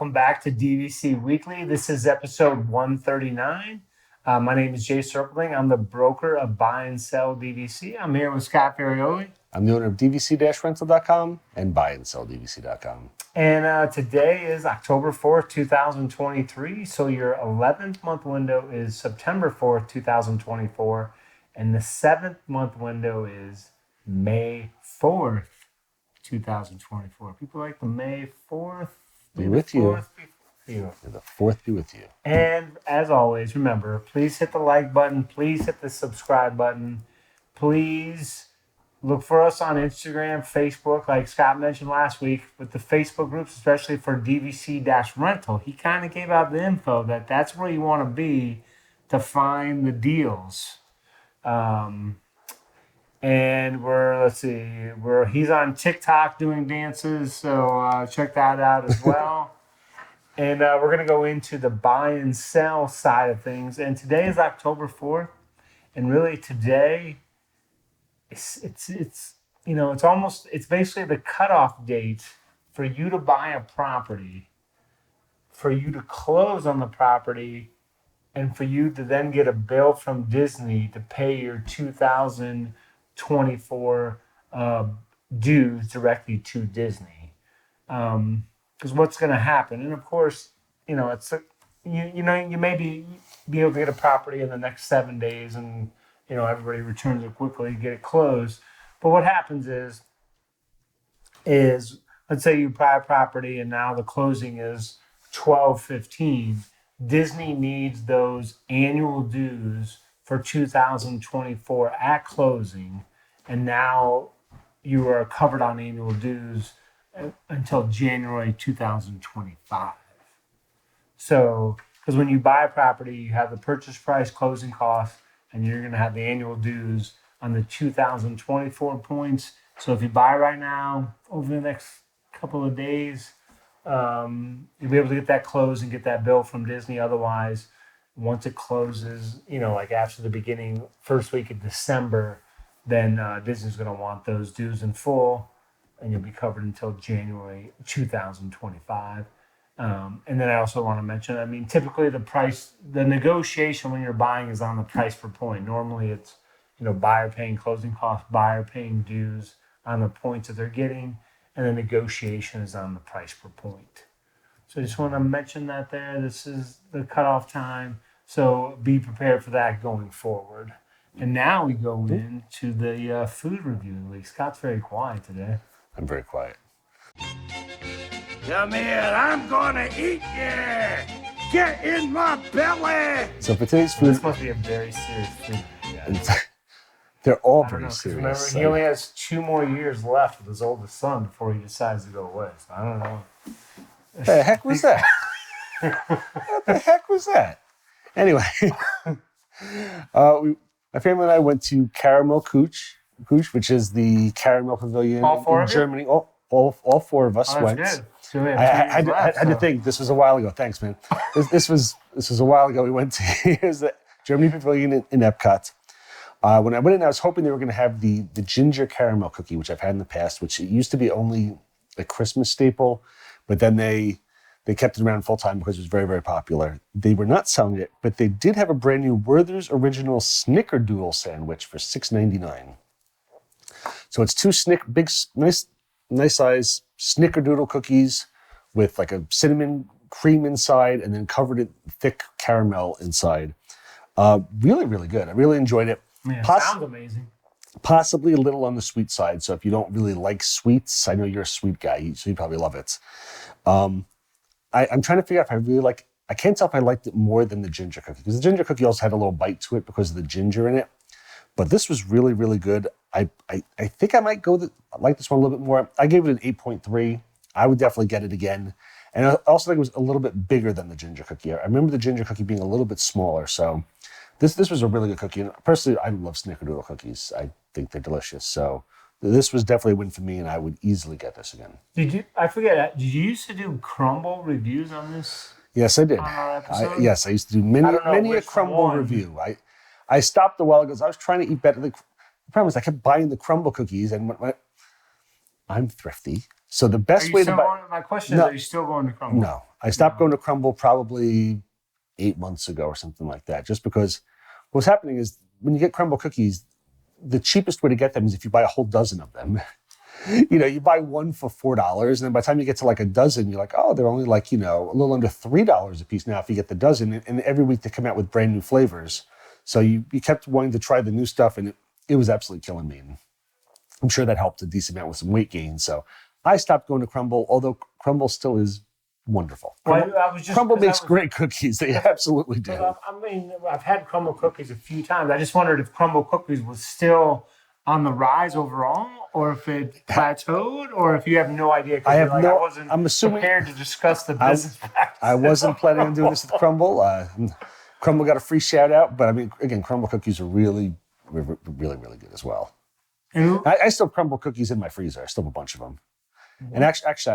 welcome back to DVC Weekly. This is episode 139. My name is Jay Serpling. I'm the broker of Buy and Sell DVC. I'm here with Scott Ferrioli. I'm the owner of DVC-Rental.com and Buy and Sell DVC.com. And today is October 4th, 2023. So your 11th month window is September 4th, 2024. And the 7th month window is May 4th, 2024. People like the May 4th. Be with you. May the 4th be with you. And as always, remember, please hit the like button. Please hit the subscribe button. Please look for us on Instagram, Facebook, like Scott mentioned last week, with the Facebook groups, especially for DVC-Rental. He kind of gave out the info that's where you want to be to find the deals. And he's on TikTok doing dances, so check that out as well. And we're going to go into the buy and sell side of things. And today is October 4th. And really today, it's basically the cutoff date for you to buy a property, for you to close on the property, and for you to then get a bill from Disney to pay your 2024 dues directly to Disney. Because what's going to happen, and of course, you may be able to get a property in the next 7 days, and everybody returns it quickly, get it closed. But what happens is let's say you buy a property and now the closing is 12/15. Disney needs those annual dues for 2024 at closing, and now you are covered on annual dues until January 2025. So, because when you buy a property, you have the purchase price, closing costs, and you're going to have the annual dues on the 2024 points. So if you buy right now, over the next couple of days, you'll be able to get that closed and get that bill from Disney. Otherwise, once it closes, like after the first week of December, then Disney's going to want those dues in full, and you'll be covered until January 2025. And then I also want to mention, typically the negotiation when you're buying is on the price per point. Normally it's, buyer paying closing costs, buyer paying dues on the points that they're getting, and the negotiation is on the price per point. So I just want to mention that there. This is the cutoff time, so be prepared for that going forward. And now we go into the food review. Scott's very quiet today. I'm very quiet. Come here, I'm gonna eat you! Get in my belly! So for today's food... This must be a very serious food. Yeah. They're all very serious. Remember, he only has 2 more years left with his oldest son before he decides to go away. So I don't know. What the heck was that? What the heck was that? Anyway, my family and I went to Caramel Couch, which is the caramel pavilion in Germany. All 4 of us went. Good. So I had to think. This was a while ago. Thanks, man. This was a while ago. We went to the Germany Pavilion in Epcot. When I went in, I was hoping they were going to have the ginger caramel cookie, which I've had in the past, which it used to be only a Christmas staple, but then they kept it around full time because it was very, very popular. They were not selling it, but they did have a brand new Werther's Original Snickerdoodle sandwich for $6.99. So it's 2 big, nice size Snickerdoodle cookies with like a cinnamon cream inside and then covered in thick caramel inside. Really, really good. I really enjoyed it. Man, sounds amazing. Possibly a little on the sweet side. So if you don't really like sweets, I know you're a sweet guy, so you probably love it. I'm trying to figure out if I really like, I can't tell if I liked it more than the ginger cookie, because the ginger cookie also had a little bite to it because of the ginger in it. But this was really, really good. I think I might like this one a little bit more. I gave it an 8.3. I would definitely get it again. And I also think it was a little bit bigger than the ginger cookie. I remember the ginger cookie being a little bit smaller. So this was a really good cookie. And personally, I love Snickerdoodle cookies. I think they're delicious. So this was definitely a win for me, and I would easily get this again. I forget, did you used to do crumble reviews on this? Yes, I did. Yes, I used to do many a crumble review. I stopped a while ago because I was trying to eat better. The problem is I kept buying the crumble cookies, and I'm thrifty. So the best way to buy... My question is, are you still going to crumble? No. I stopped going to Crumble probably 8 months ago or something like that, just because what's happening is when you get Crumble cookies, the cheapest way to get them is if you buy a whole dozen of them. You buy one for $4, and then by the time you get to like a dozen, you're like, oh, they're only like, a little under $3 a piece now if you get the dozen. And every week they come out with brand new flavors. So you kept wanting to try the new stuff, and it was absolutely killing me. And I'm sure that helped a decent amount with some weight gain. So I stopped going to Crumble, although Crumble still is wonderful. Crumble makes great cookies. They absolutely do. I've had Crumble cookies a few times. I just wondered if Crumble cookies was still on the rise overall, or if it plateaued, or if you have no idea. I'm assuming prepared to discuss the business practices. I wasn't planning on doing this with Crumble. Crumble got a free shout out, but again, Crumble cookies are really, really, really good as well. I still have Crumble cookies in my freezer. I still have a bunch of them. Mm-hmm. And actually,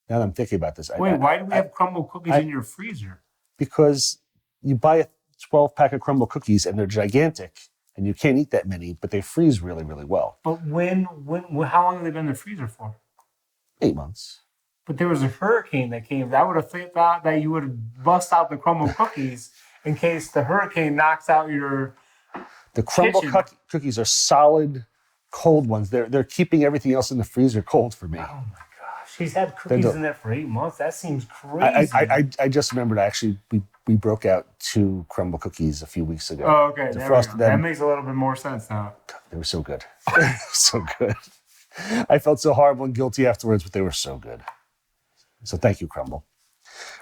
now that I'm thinking about this, why do we have Crumble cookies in your freezer? Because you buy a 12-pack of Crumble cookies and they're gigantic, and you can't eat that many, but they freeze really, really well. But how long have they been in the freezer for? 8 months. But there was a hurricane that came. I would have thought that you would have bust out the Crumble cookies in case the hurricane knocks out your. The Crumble cookies are solid, cold ones. They're keeping everything else in the freezer cold for me. Oh my gosh, she's had cookies in there for 8 months. That seems crazy. I just remembered. Actually, we broke out 2 Crumble cookies a few weeks ago. Oh, okay. That makes a little bit more sense now. God, they were so good. So good. I felt so horrible and guilty afterwards, but they were so good. So thank you, Crumble.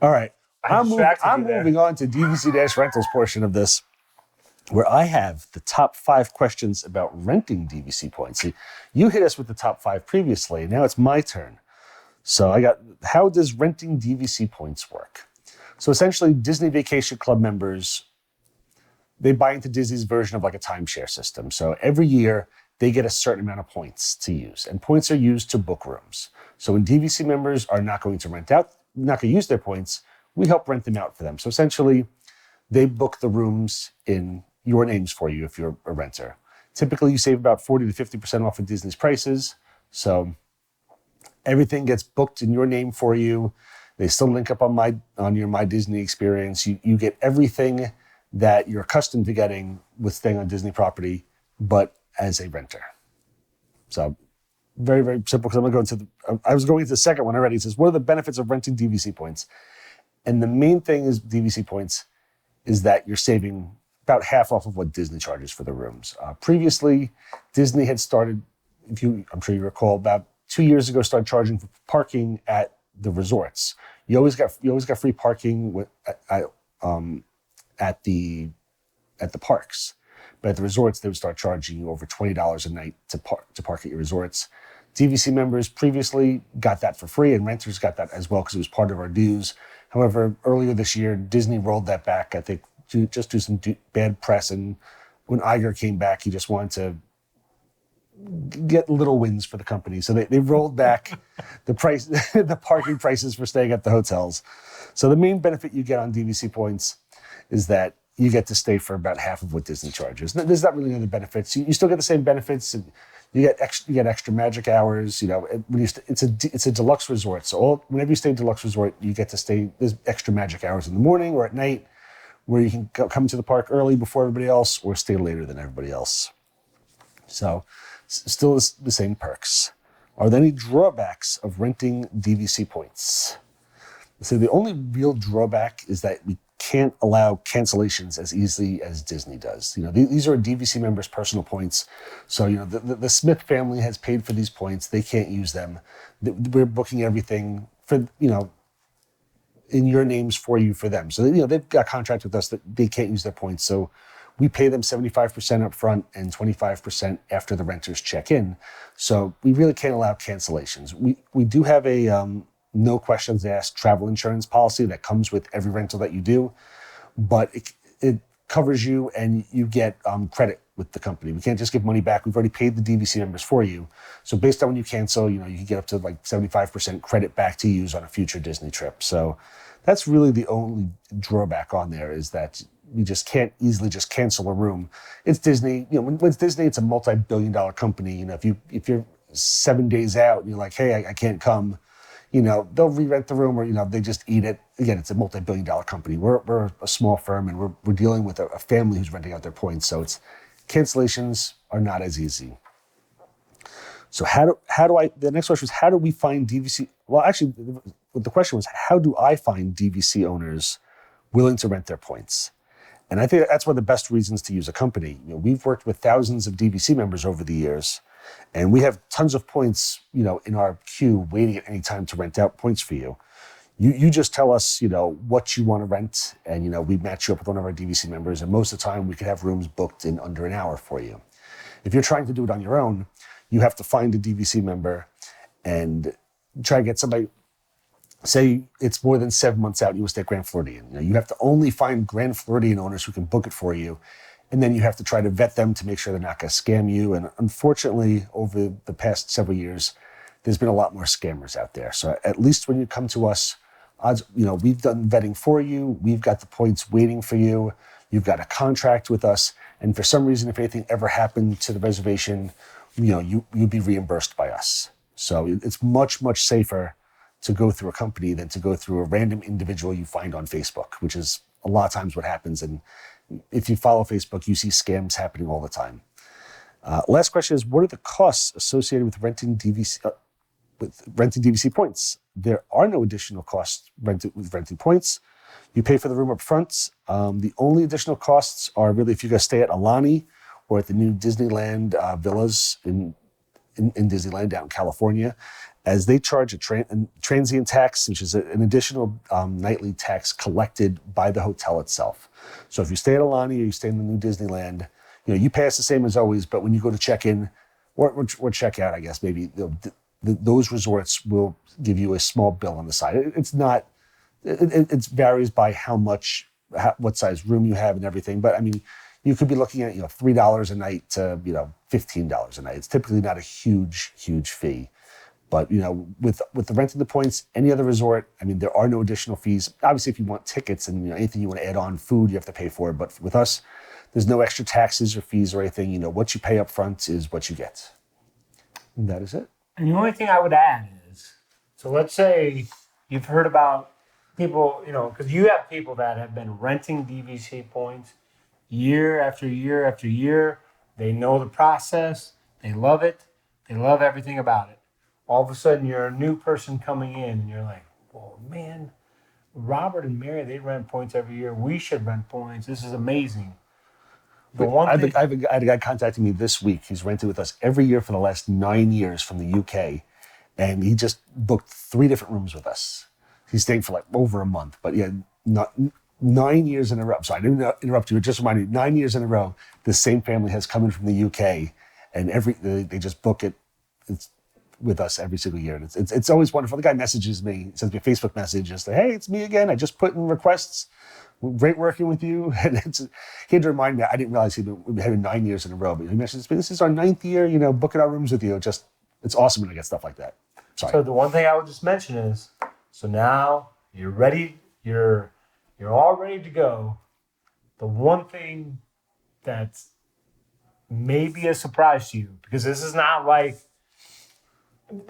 All right. I'm moving on to DVC-Rentals portion of this, where I have the top 5 questions about renting DVC points. See, you hit us with the top 5 previously. Now it's my turn. So how does renting DVC points work? So essentially, Disney Vacation Club members, they buy into Disney's version of like a timeshare system. So every year, they get a certain amount of points to use. And points are used to book rooms. So when DVC members are not going to rent out, not going to use their points, we help rent them out for them. So essentially, they book the rooms in your names for you if you're a renter. Typically, you save about 40 to 50% off of Disney's prices. So everything gets booked in your name for you. They still link up on your My Disney experience. You get everything that you're accustomed to getting with staying on Disney property, but as a renter. So very, very simple, because I was going into the second one already. It says, what are the benefits of renting DVC points? And the main thing is DVC points is that you're saving about half off of what Disney charges for the rooms. Previously, Disney had started, I'm sure you recall, about 2 years ago, started charging for parking at the resorts. You always got free parking at the parks, but at the resorts they would start charging you over $20 a night to park at your resorts. DVC members previously got that for free, and renters got that as well because it was part of our dues. However, earlier this year, Disney rolled that back, I think, to just do some bad press. And when Iger came back, he just wanted to get little wins for the company. So they rolled back the parking prices for staying at the hotels. So the main benefit you get on DVC points is that you get to stay for about half of what Disney charges. There's not really any other benefits. You still get the same benefits. You get extra magic hours. It's a deluxe resort. So whenever you stay in a deluxe resort, you get to stay. There's extra magic hours in the morning or at night, where you can come to the park early before everybody else, or stay later than everybody else. So still the same perks. Are there any drawbacks of renting DVC points? So the only real drawback is that we can't allow cancellations as easily as Disney does. These are DVC members' personal points. So, the Smith family has paid for these points. They can't use them. We're booking everything for, in your names for you, for them. So, they've got a contract with us that they can't use their points. So we pay them 75% up front and 25% after the renters check in. So we really can't allow cancellations. We do have a no questions asked travel insurance policy that comes with every rental that you do, but it covers you and you get credit with the company. We can't just give money back. We've already paid the DVC members for you. So based on when you cancel, you can get up to like 75% credit back to use on a future Disney trip. So that's really the only drawback on there, is that you just can't easily just cancel a room. It's Disney. When it's Disney, it's a multi-billion-dollar company. If you're 7 days out and you're like, hey, I can't come, they'll re-rent the room or, they just eat it. Again, it's a multi-billion-dollar company. We're a small firm and we're dealing with a family who's renting out their points. So cancellations are not as easy. So the next question was, how do we find DVC? Well, actually, the question was, how do I find DVC owners willing to rent their points? And I think that's one of the best reasons to use a company. We've worked with thousands of DVC members over the years, and we have tons of points, in our queue waiting at any time to rent out points for you. You just tell us, what you want to rent, and, we match you up with one of our DVC members, and most of the time we could have rooms booked in under an hour for you. If you're trying to do it on your own, you have to find a DVC member and try to get somebody. Say it's more than 7 months out, you will stay at Grand Floridian. You have to only find Grand Floridian owners who can book it for you. And then you have to try to vet them to make sure they're not going to scam you. And unfortunately, over the past several years, there's been a lot more scammers out there. So at least when you come to us, we've done vetting for you. We've got the points waiting for you. You've got a contract with us. And for some reason, if anything ever happened to the reservation, you'd be reimbursed by us. So it's much, much safer to go through a company than to go through a random individual you find on Facebook, which is a lot of times what happens. And if you follow Facebook, you see scams happening all the time. Last question is, what are the costs associated with renting DVC points? There are no additional costs with renting points. You pay for the room up front. The only additional costs are really if you're going to stay at Alani or at the new Disneyland villas in Disneyland down in California, as they charge a transient tax, which is an additional nightly tax collected by the hotel itself. So if you stay at Alani or you stay in the new Disneyland, you pay us the same as always, but when you go to check in or check out, I guess, maybe those resorts will give you a small bill on the side. It varies by what size room you have and everything. But I mean, you could be looking at, $3 a night to, $15 a night. It's typically not a huge, huge fee. But, with the renting the points, any other resort, I mean, there are no additional fees. Obviously, if you want tickets and anything you want to add on, food, you have to pay for it. But with us, there's no extra taxes or fees or anything. What you pay up front is what you get. And that is it. And the only thing I would add is, so let's say you've heard about people, because you have people that have been renting DVC points year after year after year. They know the process. They love it. They love everything about it. All of a sudden, you're a new person coming in, and you're like, well, man, Robert and Mary, they rent points every year. We should rent points. This is amazing. I had a guy contacting me this week. He's rented with us every year for the last 9 years from the UK, and he just booked 3 different rooms with us. He's staying for like over a month, but yeah, not 9 years in a row. So I didn't interrupt you. It just reminded me, 9 years in a row, the same family has come in from the UK, and they just book it. It's with us every single year. And it's always wonderful. The guy messages me, sends me a Facebook message, just like, hey, it's me again. I just put in requests. Great working with you. And he had to remind me, I didn't realize he'd been having 9 years in a row, but he mentioned, this is our 9th year, booking our rooms with you. It's awesome when I get stuff like that. Sorry. So the one thing I would just mention is, so now you're ready, you're all ready to go. The one thing that's maybe a surprise to you, because this is not like,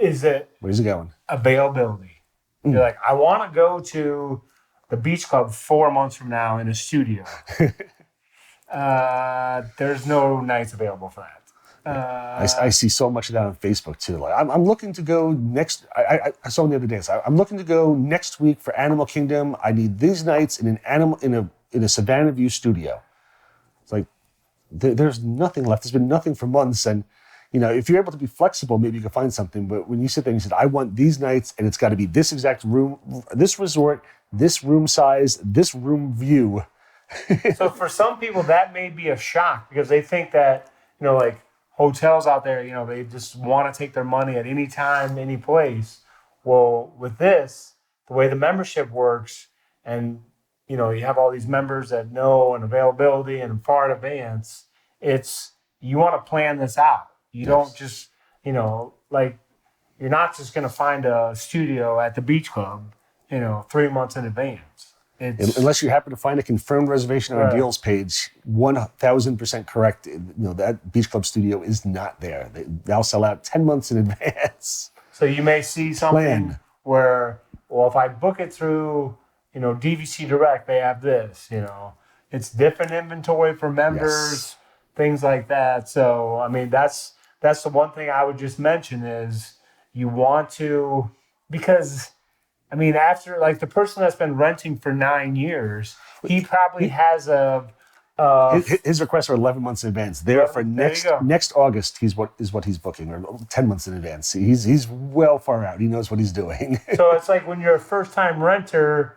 is it where's it going? Availability. You're like, I want to go to the beach club 4 months from now in a studio. There's no nights available for that. I see so much of that on Facebook too. Like, I'm looking to go next. I saw him the other day. So I'm looking to go next week for Animal Kingdom. I need these nights in a Savannah View studio. It's like there's nothing left. There's been nothing for months, and if you're able to be flexible, maybe you can find something. But when you sit there and you said, I want these nights, and it's got to be this exact room, this resort, this room size, this room view. So for some people, that may be a shock because they think that, like hotels out there, they just want to take their money at any time, any place. Well, with this, the way the membership works, and, you have all these members that know and availability and far in advance, you want to plan this out. You don't just, you're not just going to find a studio at the beach club, 3 months in advance. Unless you happen to find a confirmed reservation on our deals page, 1,000% correct. That beach club studio is not there. They'll sell out 10 months in advance. So you may see something where, well, if I book it through, DVC Direct, they have this, it's different inventory for members, things like that. So, I mean, that's the one thing I would just mention is you want to, because I mean, after like the person that's been renting for 9 years, he probably has his requests are 11 months in advance. There for next August, he's what he's booking, or 10 months in advance. He's well far out. He knows what he's doing. So it's like when you're a first time renter,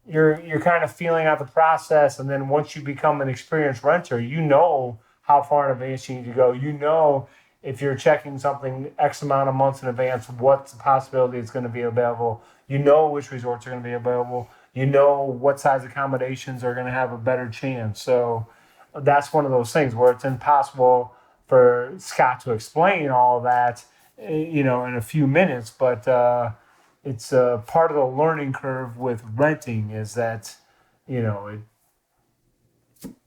you're kind of feeling out the process, and then once you become an experienced renter, you know how far in advance you need to go. You know if you're checking something X amount of months in advance, what's the possibility it's going to be available. You know which resorts are going to be available. You know what size accommodations are going to have a better chance. So that's one of those things where it's impossible for Scott to explain all of that, in a few minutes. But it's part of the learning curve with renting is that,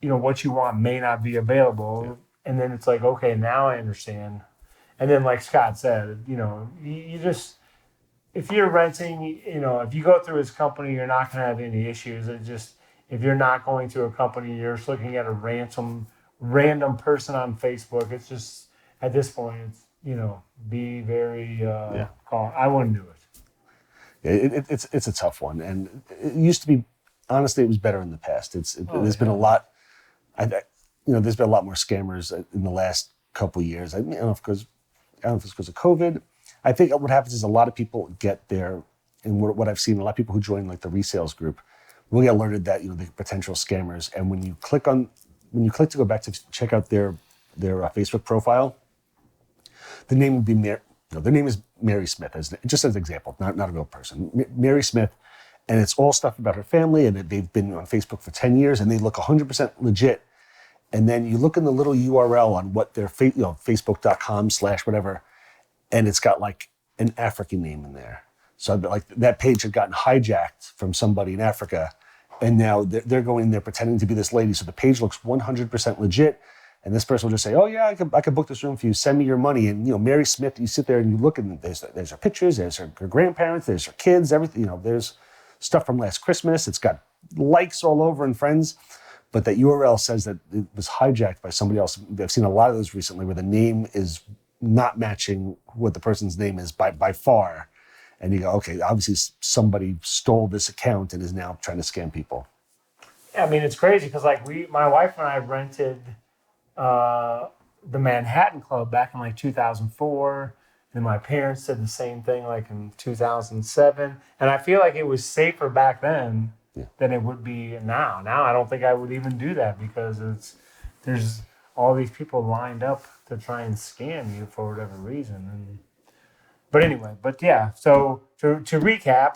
what you want may not be available. Yeah. And then it's like, okay, now I understand. And then like Scott said, you just, if you're renting, if you go through his company, you're not going to have any issues. It just, if you're not going through a company, you're just looking at a random person on Facebook. It's just, at this point, it's, be very calm. I wouldn't do it. It's a tough one. And it used to be, honestly, it was better in the past. There's been a lot, there's been a lot more scammers in the last couple of years. I don't know if it's because of COVID. I think what happens is a lot of people get there, and what I've seen, a lot of people who join like the resales group will get alerted that the potential scammers. And when you click to go back to check out their Facebook profile, the name will be their name is Mary Smith, just as an example, not a real person. Mary Smith, and it's all stuff about her family, and they've been on Facebook for 10 years, and they look 100% legit. And then you look in the little URL on what their facebook.com/whatever. And it's got like an African name in there. So like that page had gotten hijacked from somebody in Africa. And now they're going in there pretending to be this lady. So the page looks 100% legit. And this person will just say, oh yeah, I could book this room for you. Send me your money. And Mary Smith, you sit there and you look and there's her pictures, there's her grandparents, there's her kids, everything. There's stuff from last Christmas. It's got likes all over and friends. But that URL says that it was hijacked by somebody else. I've seen a lot of those recently where the name is not matching what the person's name is by far. And you go, okay, obviously somebody stole this account and is now trying to scam people. Yeah, I mean, it's crazy because like my wife and I rented the Manhattan Club back in like 2004. And my parents did the same thing like in 2007. And I feel like it was safer back then than it would be now. Now I don't think I would even do that because there's all these people lined up to try and scam you for whatever reason. But anyway, so to recap,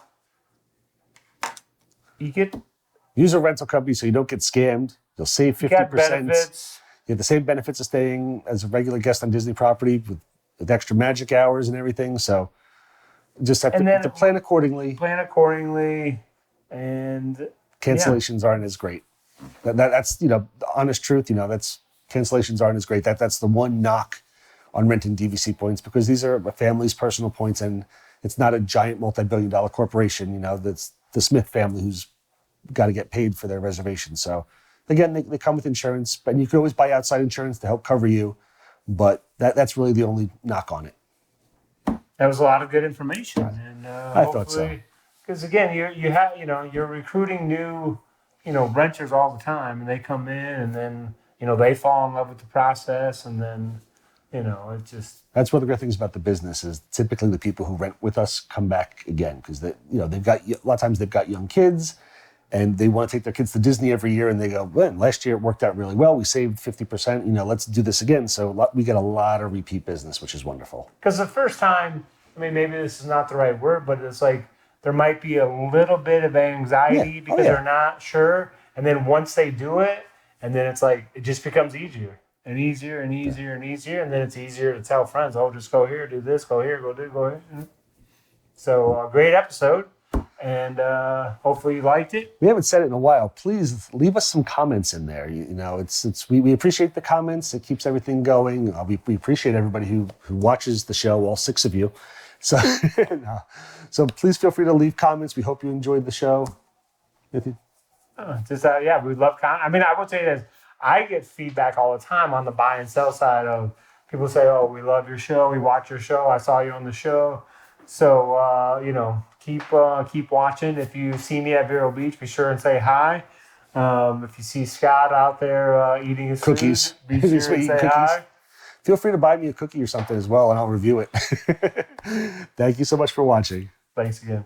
use a rental company so you don't get scammed. You'll save 50%. Benefits. You have the same benefits of staying as a regular guest on Disney property with extra magic hours and everything. So just have to plan accordingly. And cancellations aren't as great. That's the honest truth. Cancellations aren't as great. That's the one knock on renting DVC points because these are a family's personal points and it's not a giant multi-billion-dollar corporation. That's the Smith family who's got to get paid for their reservation. So again, they come with insurance, and you can always buy outside insurance to help cover you. But that's really the only knock on it. That was a lot of good information, and I thought so. Because again, you're recruiting new renters all the time, and they come in, and then they fall in love with the process, and then it just. That's one of the great things about the business is typically the people who rent with us come back again because they've got a lot of times they've got young kids. And they want to take their kids to Disney every year, and they go, well, last year it worked out really well. We saved 50%. Let's do this again. So we get a lot of repeat business, which is wonderful. Because the first time, maybe this is not the right word, but it's like there might be a little bit of anxiety because they're not sure. And then once they do it, and then it's like it just becomes easier and easier and easier and easier. And then it's easier to tell friends, oh, just go here, do this, go here, go here. So great episode. And hopefully you liked it. We haven't said it in a while. Please leave us some comments in there. We appreciate the comments. It keeps everything going. We appreciate everybody who watches the show, all 6 of you. So, no. So please feel free to leave comments. We hope you enjoyed the show. Anything? Yeah, we'd love. I mean, I would say this. I get feedback all the time on the buy and sell side of people say, "Oh, we love your show. We watch your show. I saw you on the show." So keep watching. If you see me at Vero Beach, be sure and say hi. If you see Scott out there eating his Cookies. food, be sure and say hi. Feel free to buy me a cookie or something as well, and I'll review it. Thank you so much for watching. Thanks again.